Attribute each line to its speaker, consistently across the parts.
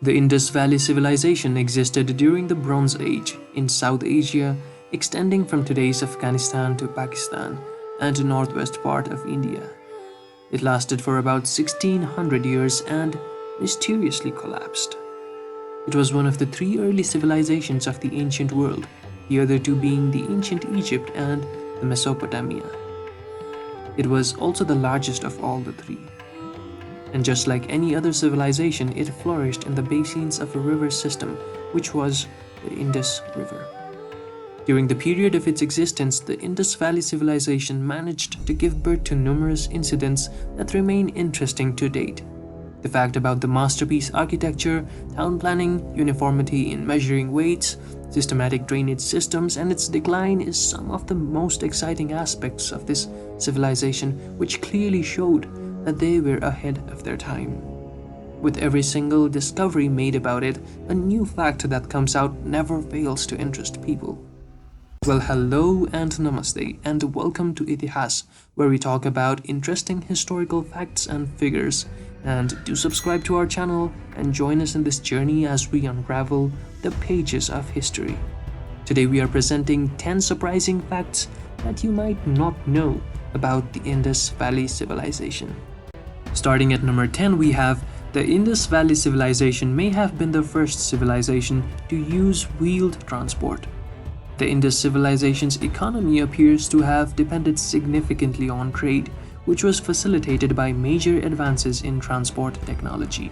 Speaker 1: The Indus Valley Civilization existed during the Bronze Age in South Asia, extending from today's Afghanistan to Pakistan and northwest part of India. It lasted for about 1600 years and mysteriously collapsed. It was one of the three early civilizations of the ancient world, the other two being the ancient Egypt and the Mesopotamia. It was also the largest of all the three. And just like any other civilization, it flourished in the basins of a river system, which was the Indus River. During the period of its existence, the Indus Valley Civilization managed to give birth to numerous incidents that remain interesting to date. The fact about the masterpiece architecture, town planning, uniformity in measuring weights, systematic drainage systems, and its decline is some of the most exciting aspects of this civilization, which clearly showed that they were ahead of their time. With every single discovery made about it, a new fact that comes out never fails to interest people. Well, hello and namaste, and welcome to Itihas, where we talk about interesting historical facts and figures. And do subscribe to our channel and join us in this journey as we unravel the pages of history. Today we are presenting 10 surprising facts that you might not know about the Indus Valley Civilization. Starting at number 10, we have the Indus Valley Civilization may have been the first civilization to use wheeled transport. The Indus Civilization's economy appears to have depended significantly on trade, which was facilitated by major advances in transport technology.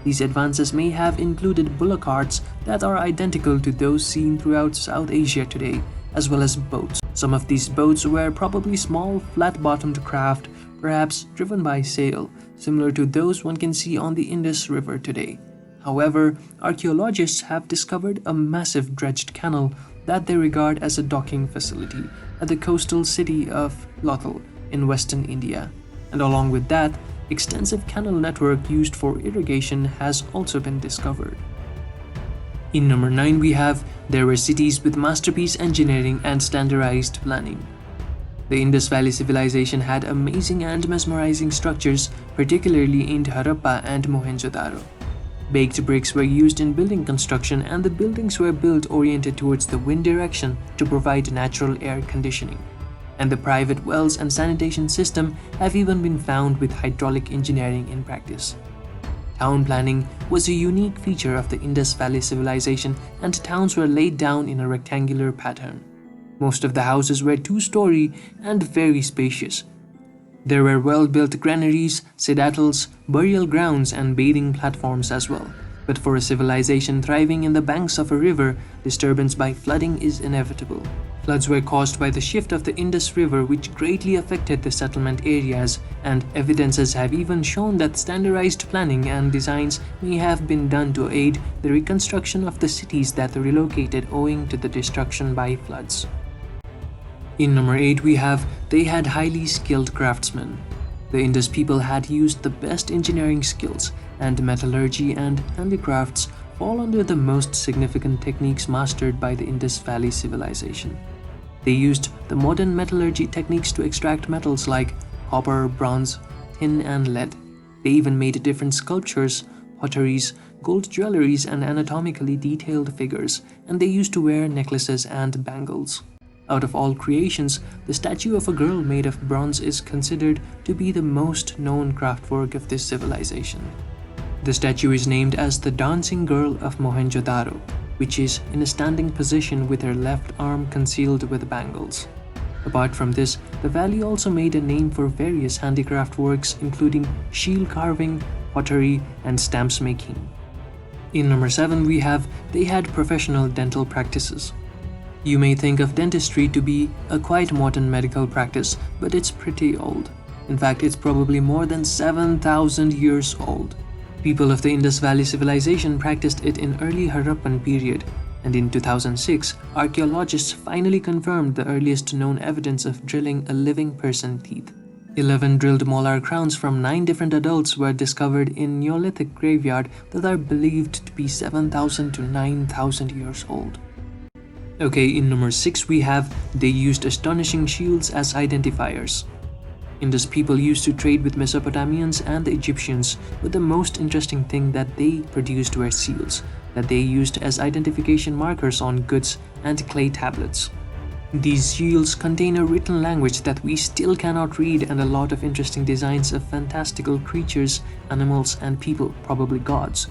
Speaker 1: These advances may have included bullock carts that are identical to those seen throughout South Asia today, as well as boats. Some of these boats were probably small, flat-bottomed craft, perhaps driven by sail, similar to those one can see on the Indus River today. However, archaeologists have discovered a massive dredged canal that they regard as a docking facility at the coastal city of Lothal in western India, and along with that, extensive canal network used for irrigation has also been discovered. In number 9, we have there were cities with masterpiece engineering and standardized planning. The Indus Valley Civilization had amazing and mesmerizing structures, particularly in Harappa and Mohenjo-daro. Baked bricks were used in building construction, and the buildings were built oriented towards the wind direction to provide natural air conditioning. And the private wells and sanitation system have even been found with hydraulic engineering in practice. Town planning was a unique feature of the Indus Valley Civilization, and towns were laid down in a rectangular pattern. Most of the houses were two-story and very spacious. There were well-built granaries, citadels, burial grounds, and bathing platforms as well. But for a civilization thriving in the banks of a river, disturbance by flooding is inevitable. Floods were caused by the shift of the Indus River, which greatly affected the settlement areas, and evidences have even shown that standardized planning and designs may have been done to aid the reconstruction of the cities that relocated owing to the destruction by floods. In number 8, we have they had highly skilled craftsmen. The Indus people had used the best engineering skills, and metallurgy and handicrafts fall under the most significant techniques mastered by the Indus Valley Civilization. They used the modern metallurgy techniques to extract metals like copper, bronze, tin, and lead. They even made different sculptures, potteries, gold jewelries, and anatomically detailed figures, and they used to wear necklaces and bangles. Out of all creations, the statue of a girl made of bronze is considered to be the most known craftwork of this civilization. The statue is named as the Dancing Girl of Mohenjo-daro, which is in a standing position with her left arm concealed with bangles. Apart from this, the valley also made a name for various handicraft works, including shield carving, pottery, and stamps making. In number 7, we have they had professional dental practices. You may think of dentistry to be a quite modern medical practice, but it's pretty old. In fact, it's probably more than 7,000 years old. People of the Indus Valley Civilization practiced it in early Harappan period, and in 2006, archaeologists finally confirmed the earliest known evidence of drilling a living person's teeth. 11 drilled molar crowns from 9 different adults were discovered in Neolithic graveyard that are believed to be 7,000 to 9,000 years old. Okay, in number 6 we have they used astonishing shields as identifiers. Indus people used to trade with Mesopotamians and the Egyptians, but the most interesting thing that they produced were seals that they used as identification markers on goods and clay tablets. These seals contain a written language that we still cannot read and a lot of interesting designs of fantastical creatures, animals, and people, probably gods.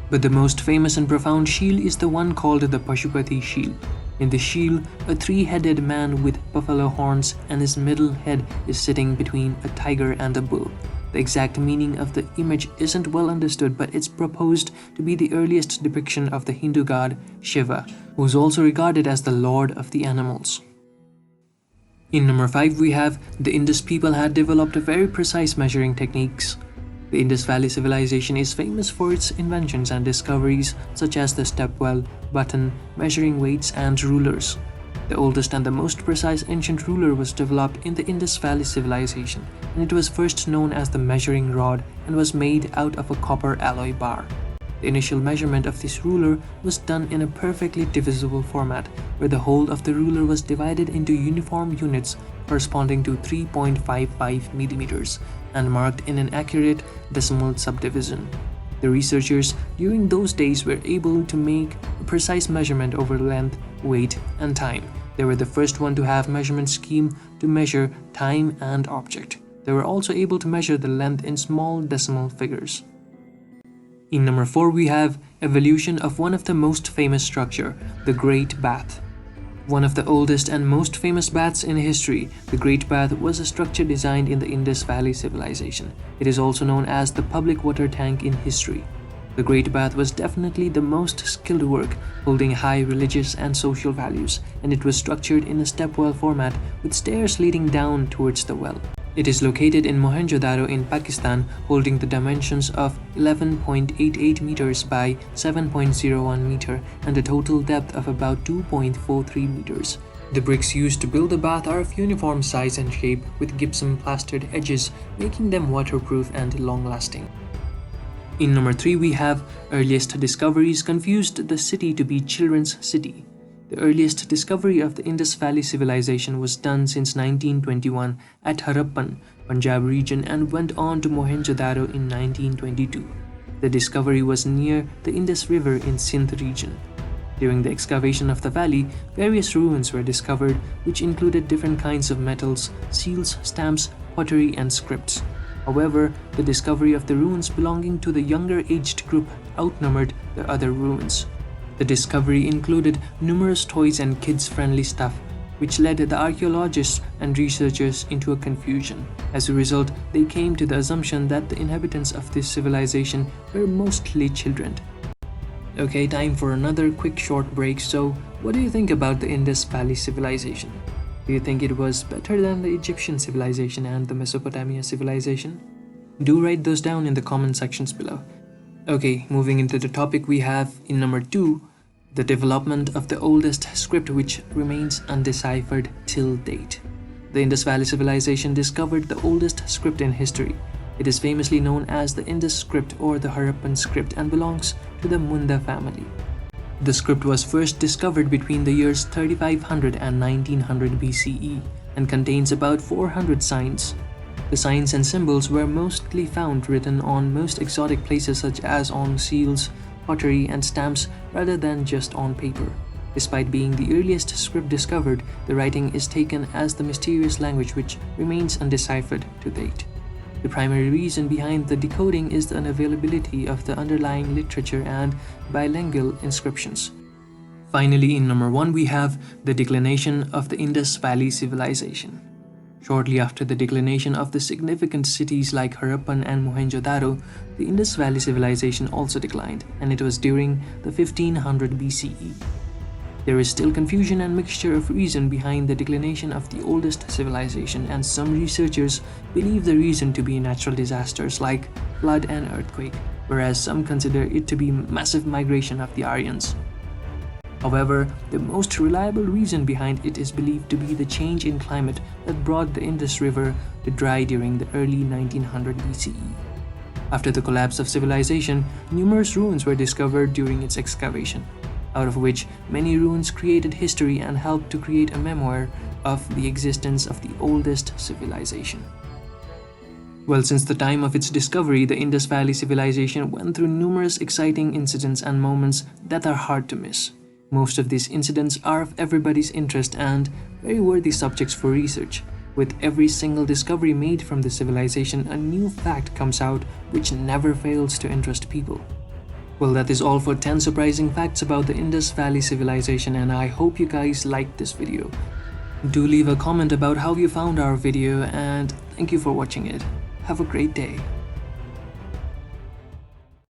Speaker 1: But the most famous and profound shield is the one called the Pashupati shield. In the shield, a three-headed man with buffalo horns and his middle head is sitting between a tiger and a bull. The exact meaning of the image isn't well understood, but it's proposed to be the earliest depiction of the Hindu god Shiva, who is also regarded as the lord of the animals. In number 5, we have the Indus people had developed very precise measuring techniques. The Indus Valley Civilization is famous for its inventions and discoveries such as the stepwell, button, measuring weights, and rulers. The oldest and the most precise ancient ruler was developed in the Indus Valley Civilization, and it was first known as the measuring rod and was made out of a copper alloy bar. The initial measurement of this ruler was done in a perfectly divisible format, where the whole of the ruler was divided into uniform units corresponding to 3.55 millimeters and marked in an accurate decimal subdivision. The researchers during those days were able to make a precise measurement over length, weight, and time. They were the first one to have measurement scheme to measure time and object. They were also able to measure the length in small decimal figures. In number 4, we have evolution of one of the most famous structure, the Great Bath. One of the oldest and most famous baths in history, the Great Bath was a structure designed in the Indus Valley Civilization. It is also known as the public water tank in history. The Great Bath was definitely the most skilled work, holding high religious and social values, and it was structured in a stepwell format with stairs leading down towards the well. It is located in Mohenjo-daro in Pakistan, holding the dimensions of 11.88 meters by 7.01 meter and a total depth of about 2.43 meters. The bricks used to build the bath are of uniform size and shape with gypsum plastered edges, making them waterproof and long-lasting. In number 3, we have earliest discoveries confused the city to be children's city. The earliest discovery of the Indus Valley Civilization was done since 1921 at Harappan, Punjab region and went on to Mohenjo-daro in 1922. The discovery was near the Indus River in Sindh region. During the excavation of the valley, various ruins were discovered which included different kinds of metals, seals, stamps, pottery and scripts. However, the discovery of the ruins belonging to the younger aged group outnumbered the other ruins. The discovery included numerous toys and kids-friendly stuff, which led the archaeologists and researchers into a confusion. As a result, they came to the assumption that the inhabitants of this civilization were mostly children. Okay, time for another quick short break. So, what do you think about the Indus Valley Civilization? Do you think it was better than the Egyptian civilization and the Mesopotamian civilization? Do write those down in the comment sections below. Okay, moving into the topic, we have in number 2, the development of the oldest script which remains undeciphered till date. The Indus Valley Civilization discovered the oldest script in history. It is famously known as the Indus script or the Harappan script and belongs to the Munda family. The script was first discovered between the years 3500 and 1900 BCE and contains about 400 signs. The signs and symbols were mostly found written on most exotic places such as on seals, pottery and stamps rather than just on paper. Despite being the earliest script discovered, the writing is taken as the mysterious language which remains undeciphered to date. The primary reason behind the decoding is the unavailability of the underlying literature and bilingual inscriptions. Finally, in number 1, we have the declination of the Indus Valley Civilization. Shortly after the declination of the significant cities like Harappan and Mohenjo-daro, the Indus Valley Civilization also declined, and it was during the 1500 BCE. There is still confusion and mixture of reason behind the declination of the oldest civilization, and some researchers believe the reason to be natural disasters like flood and earthquake, whereas some consider it to be massive migration of the Aryans. However, the most reliable reason behind it is believed to be the change in climate that brought the Indus River to dry during the early 1900 BCE. After the collapse of civilization, numerous ruins were discovered during its excavation, out of which many ruins created history and helped to create a memoir of the existence of the oldest civilization. Well, since the time of its discovery, the Indus Valley Civilization went through numerous exciting incidents and moments that are hard to miss. Most of these incidents are of everybody's interest and very worthy subjects for research. With every single discovery made from the civilization, a new fact comes out which never fails to interest people. Well, that is all for 10 surprising facts about the Indus Valley Civilization, and I hope you guys liked this video. Do leave a comment about how you found our video, and thank you for watching it. Have a great day.